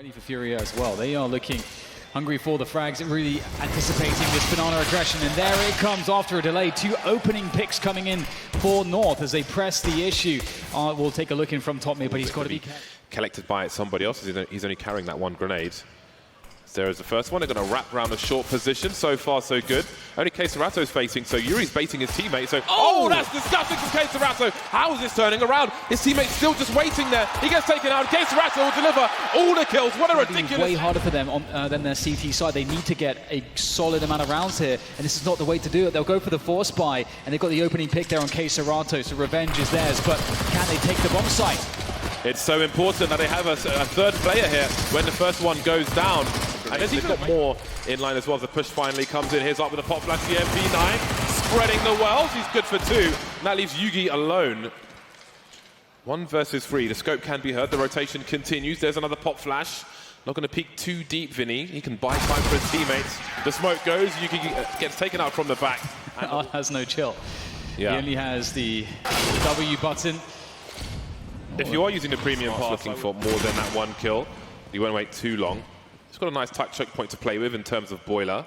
Ready for FURIA as well. They are looking hungry for the frags, really anticipating this banana aggression, and there it comes after a delay. Two opening picks coming in for North as they press the issue. We'll take a look in from top mid, but he's got to be collected by somebody else. He's only carrying that one grenade. There is the first one. They're going to wrap around a short position. So far, so good. Only Keisarato's facing, so Yuri's baiting his teammate. So, oh, that's disgusting from Keisarato. How is this turning around? His teammate's still just waiting there. He gets taken out. Keisarato will deliver all the kills. What a ridiculous... Way harder for them than their CT side. They need to get a solid amount of rounds here, and this is not the way to do it. They'll go for the force buy, and they've got the opening pick there on Keisarato, so revenge is theirs, but can they take the bomb site? It's so important that they have a third player here when the first one goes down. And they've got more in line as well as the push finally comes in. Here's up with a pop flash, the MP9, spreading the wells. He's good for two. And that leaves Yugi alone. 1 versus 3. The scope can be heard. The rotation continues. There's another pop flash. Not going to peek too deep, Vinny. He can buy time for his teammates. The smoke goes. Yugi gets taken out from the back. And has no chill. Yeah. He only has the W button. If you are using the premium pass, looking for more than that one kill, you won't wait too long. He's got a nice touch choke point to play with in terms of boiler.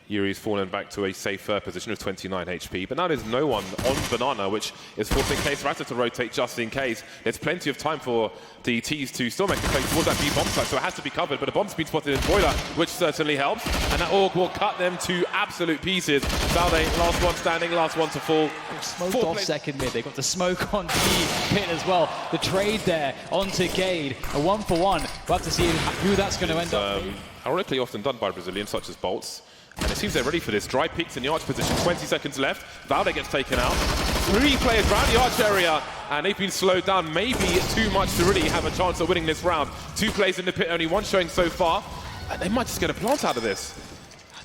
Yuri's fallen back to a safer position of 29 HP, but now there's no one on Banana, which is forcing Keisarato to rotate just in case. There's plenty of time for the T's to still make the play towards that B bomb site, so it has to be covered, but a bomb's been spotted in boiler, which certainly helps, and that AUG will cut them to absolute pieces. Salde, last one standing, last one to fall. Smoked off second mid. They've got the smoke on B pit as well. The trade there onto Gade, a 1-for-1. We'll have to see who that's going to end up. Ironically often done by Brazilians, such as Bolts. And it seems they're ready for this. Dry peaks in the arch position, 20 seconds left. Valde gets taken out. 3 players around the arch area, and they've been slowed down. Maybe too much to really have a chance of winning this round. 2 players in the pit, only 1 showing so far. And they might just get a plant out of this.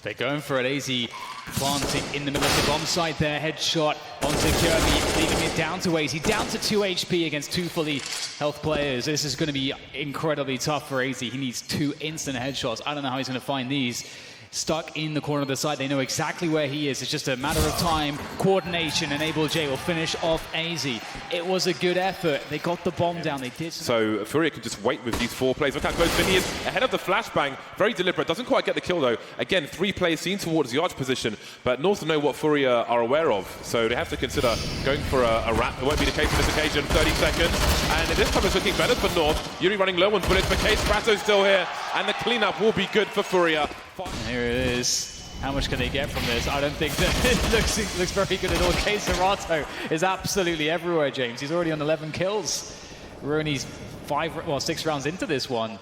They're going for it. AZ planting in the middle of the bomb site there. Headshot onto Kirby, leaving it down to AZ. Down to 2 HP against 2 fully health players. This is going to be incredibly tough for AZ. He needs 2 instant headshots. I don't know how he's going to find these. Stuck in the corner of the site. They know exactly where he is. It's just a matter of time, coordination, and Able J will finish off AZ. It was a good effort. They got the bomb down. They did. So FURIA can just wait with these 4 players. Look how close Vinny is. Ahead of the flashbang. Very deliberate. Doesn't quite get the kill, though. Again, 3 players seen towards the arch position, but North know what FURIA are aware of. So they have to consider going for a wrap. It won't be the case on this occasion. 30 seconds. And this time it's looking better for North. Yuri running low on bullets, but Keisarato's still here. And the cleanup will be good for FURIA. And here it is. How much can they get from this? I don't think that it looks very good at all. Keisarato is absolutely everywhere, James. He's already on 11 kills. We're only 6 rounds into this one.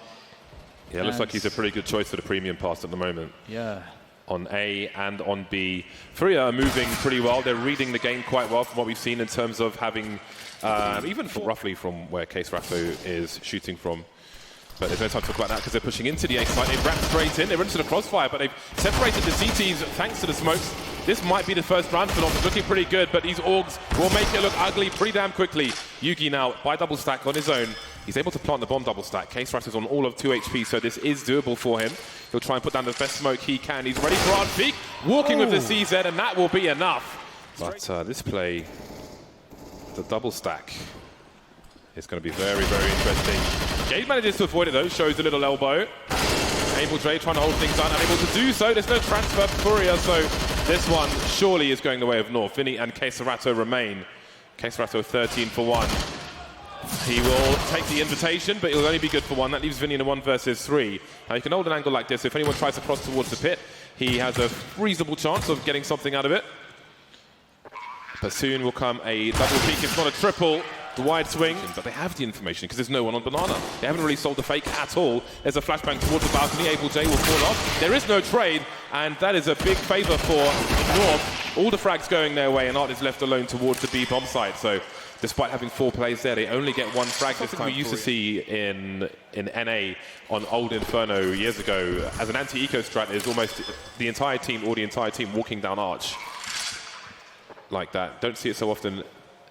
Yeah, it looks like he's a pretty good choice for the premium pass at the moment. Yeah. On A and on B. FURIA are moving pretty well. They're reading the game quite well from what we've seen in terms of having, even roughly from where Keisarato is shooting from. But there's no time to talk about that because they're pushing into the A site. They've wrapped straight in. They're into the crossfire, but they've separated the CTs thanks to the smokes. This might be the first round for North. It's looking pretty good, but these AUGs will make it look ugly pretty damn quickly. Yugi now by double stack on his own. He's able to plant the bomb double stack. Keisarato's on all of 2 HP, so this is doable for him. He'll try and put down the best smoke he can. He's ready for arch peak, walking with the CZ, and that will be enough. But this play, the double stack, it's going to be very, very interesting. Gade manages to avoid it though, shows a little elbow. Able J trying to hold things down, unable to do so. There's no transfer for FURIA, so this one surely is going the way of North. Vinny and Keisarato remain. Keisarato 13 for 1. He will take the invitation, but he'll only be good for 1. That leaves Vinny in a 1 versus 3. Now you can hold an angle like this. If anyone tries to cross towards the pit, he has a reasonable chance of getting something out of it. But soon will come a double peak, if not a triple. The wide swing, but they have the information because there's no one on Banana. They haven't really sold the fake at all. There's a flashbang towards the balcony. Able J will fall off. There is no trade, and that is a big favor for North. All the frags going their way, and Art is left alone towards the B bomb site. So, despite having 4 players there, they only get 1 frag this time. We used to see in NA on old Inferno years ago, as an anti-eco strat, is almost the entire team or the entire team walking down arch like that. Don't see it so often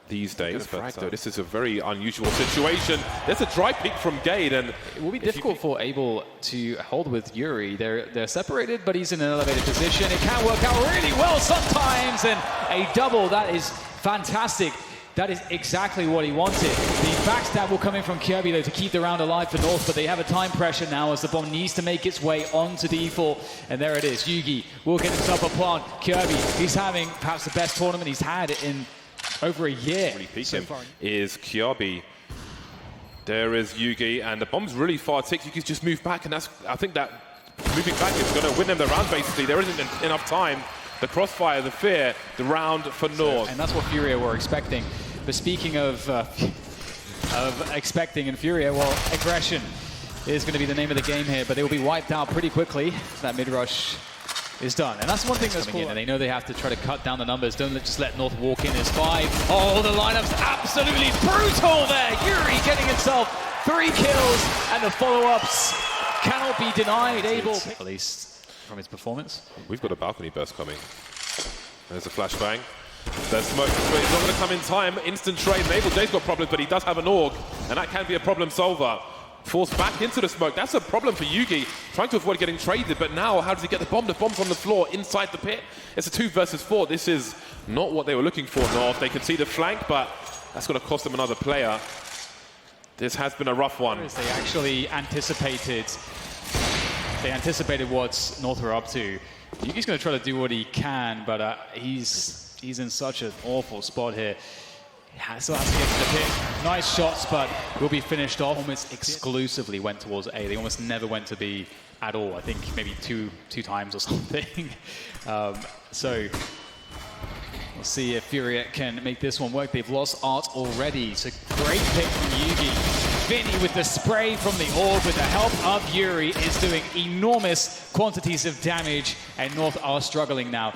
these days, but this is a very unusual situation. There's a dry peek from Gade, and it will be difficult for Able to hold with Yuri. They're separated, but he's in an elevated position. It can work out really well sometimes, and a double, that is fantastic. That is exactly what he wanted. The backstab will come in from Kirby, though, to keep the round alive for North, but they have a time pressure now as the bomb needs to make its way onto D4. And there it is. Yugi will get himself a plant. Kirby, he's having perhaps the best tournament he's had in over a year. Really peaking is Kirby. There is Yugi, and the bomb's really far ticked. Yugi's just moved back, and I think that moving back is going to win them the round, basically. There isn't enough time. The crossfire, the fear, the round for North. And that's what FURIA were expecting. But speaking of expecting in FURIA, well, aggression is going to be the name of the game here, but they will be wiped out pretty quickly. That mid-rush is done. And that's one thing that's cool. And they know they have to try to cut down the numbers. Don't just let North walk in as 5. Oh, the lineup's absolutely brutal there. Yuri getting himself 3 kills, and the follow-ups cannot be denied. Able, at least from his performance. We've got a balcony burst coming. There's a flashbang. There's smoke, but it's not going to come in time. Instant trade. Able J's got problems, but he does have an AUG, and that can be a problem solver. Forced back into the smoke. That's a problem for Yugi, trying to avoid getting traded, but now how does he get the bomb? The bomb's on the floor inside the pit. It's a 2 versus 4. This is not what they were looking for, North. They can see the flank, but that's going to cost them another player. This has been a rough one. They actually anticipated what North were up to. Yugi's going to try to do what he can, but he's in such an awful spot here. Still has to get to the pit. Nice shots, but will be finished off. Almost exclusively went towards A. They almost never went to B at all. I think maybe two times or something. So we'll see if FURIA can make this one work. They've lost Art already. So great pick from Yugi. Vinny with the spray from the orb with the help of Yuri is doing enormous quantities of damage, and North are struggling now.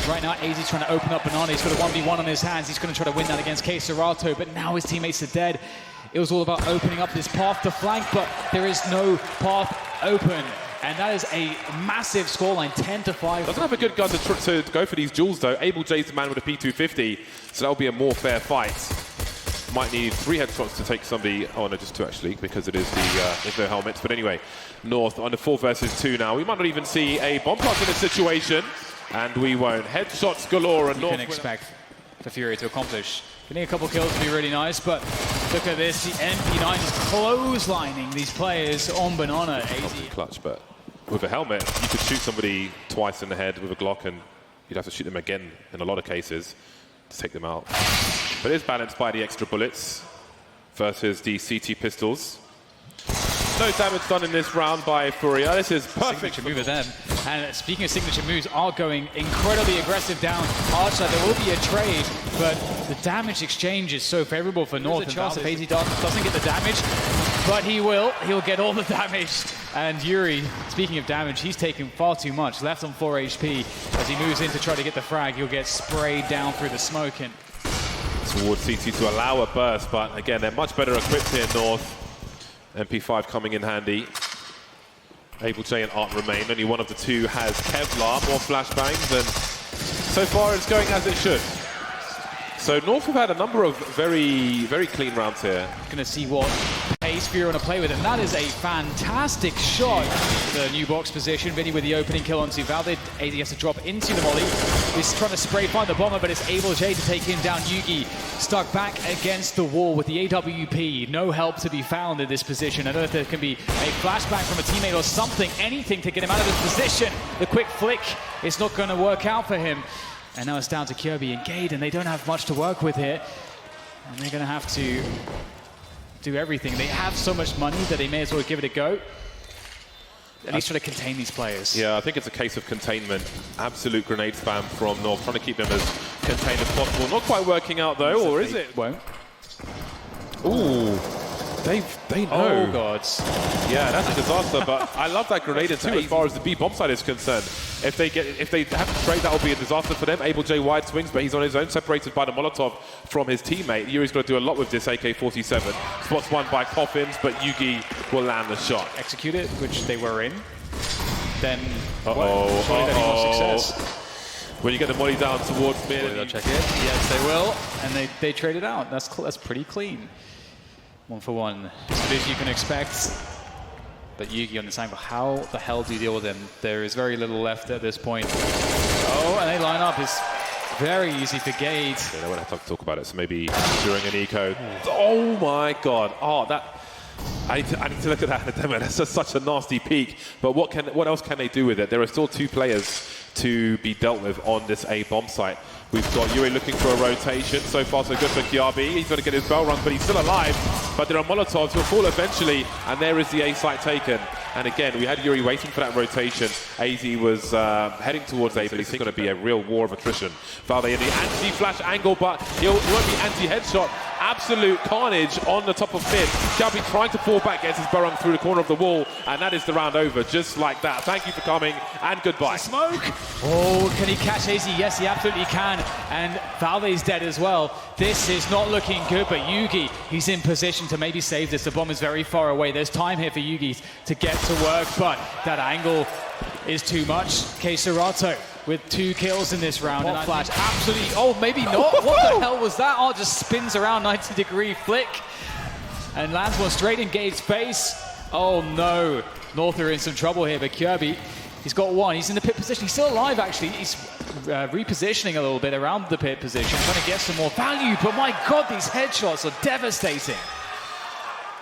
Right now, AZ's trying to open up Banana. He's got a 1v1 on his hands. He's going to try to win that against K Serato, but now his teammates are dead. It was all about opening up this path to flank, but there is no path open. And that is a massive scoreline, 10-5. Doesn't have a good gun to go for these duels, though. Able J's the man with a P250, so that'll be a more fair fight. Might need 3 headshots to take somebody. Oh, no, just 2, actually, because it is there's no helmets. But anyway, North on the 4 versus 2 now. We might not even see a bomb plant in this situation. And we won't. Headshots galore, and North can expect for FURIA to accomplish. Getting a couple kills would be really nice, but look at this. The MP9 is clotheslining these players on Banana. AZ. Clutch, but with a helmet, you could shoot somebody twice in the head with a Glock, and you'd have to shoot them again in a lot of cases to take them out. But it is balanced by the extra bullets versus the CT pistols. No damage done in this round by FURIA. This is perfect. Signature move of them. And speaking of signature moves, are going incredibly aggressive down Archer. There will be a trade, but the damage exchange is so favorable for North. There's a chance if AZ doesn't get the damage, but he will. He'll get all the damage. And Yuri, speaking of damage, he's taking far too much. Left on 4 HP. As he moves in to try to get the frag, he'll get sprayed down through the smoke. And towards CT to allow a burst, but again, they're much better equipped here, North. MP5 coming in handy. Able J and Art remain. Only one of the 2 has Kevlar, more flashbangs, and so far it's going as it should. So North have had a number of very, very clean rounds here. Going to see what pace FURIA want to play with, and that is a fantastic shot. The new box position, Vinny with the opening kill onto Valid. AZ has to drop into the molly. He's trying to spray find the bomber, but it's Able J to take him down. Yugi stuck back against the wall with the AWP. No help to be found in this position. I don't know if there can be a flashbang from a teammate or something, anything to get him out of this position. The quick flick is not going to work out for him. And now it's down to Kirby and Gade, and they don't have much to work with here. And they're going to have to do everything. They have so much money that they may as well give it a go. At least try to contain these players. Yeah, I think it's a case of containment. Absolute grenade spam from North, trying to keep them as contained as possible. Not quite working out, though, or is it? Won't. Ooh. They know. Oh, God. Yeah, that's a disaster, but I love that grenade too as far as the B bomb side is concerned. If they have to trade, that will be a disaster for them. Able J wide swings, but he's on his own, separated by the Molotov from his teammate. Yuri's got to do a lot with this AK-47. Spots one by Coffins, but Yugi will land the shot. Execute it, which they were in. Then, surely they'll have success. When you get the molly down towards mid, they'll check it. Yes, they will, and they trade it out. That's pretty clean. 1 for 1, as good as you can expect. But Yugi on this angle, how the hell do you deal with him? There is very little left at this point. Oh, and they line up. Is Very easy for Gade. Yeah, they won't have time to talk about it, so maybe during an eco. Oh my god. Oh, that... I need to look at that in a demo. That's just such a nasty peak. But what else can they do with it? There are still 2 players to be dealt with on this A bomb site. We've got Yuri looking for a rotation. So far, so good for Kiabi. He's got to get his bell run, but he's still alive. But there are Molotovs who will fall eventually, and there is the A site taken. And again, we had Yuri waiting for that rotation. AZ was heading towards A, but it's going to be a real war of attrition. Valde in the anti-flash angle, but he won't be anti-headshot. Absolute carnage on the top of mid. Kiabi trying to fall back, gets his barung through the corner of the wall, and that is the round over, just like that. Thank you for coming, and goodbye. Smoke! Oh, can he catch AZ? Yes, he absolutely can. And Valde's dead as well. This is not looking good, but Yugi, he's in position to maybe save this. The bomb is very far away. There's time here for Yugi to get to work, but that angle is too much. Keserato with 2 kills in this round. And flash, absolutely, oh, maybe not. What the hell was that? Oh, just spins around 90-degree flick and lands one straight in Gade's face. Oh no, North are in some trouble here, but Kirby, he's got 1. He's in the pit position. He's still alive, actually. He's repositioning a little bit around the pit position, trying to get some more value. But my God, these headshots are devastating.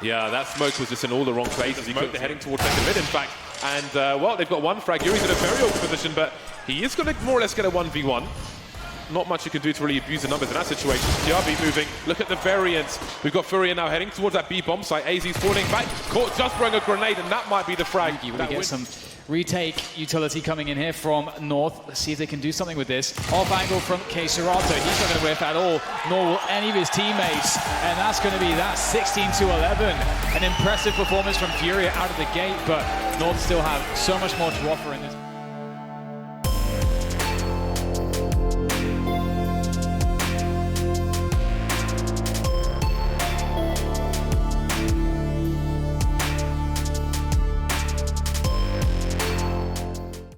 Yeah, that smoke was just in all the wrong places. He could be heading towards second mid, in fact. And, well, they've got 1 frag. Yuri's in a very awkward position, but he is going to more or less get a 1v1. Not much you can do to really abuse the numbers in that situation. Kiabi moving. Look at the variance. We've got FURIA now heading towards that B bomb site. AZ's falling back. Caught just throwing a grenade, and that might be the frag. You will get some retake utility coming in here from North. Let's see if they can do something with this. Off angle from Keserato. He's not going to whiff at all, nor will any of his teammates. And that's going to be that 16-11. An impressive performance from FURIA out of the gate, but North still have so much more to offer in this.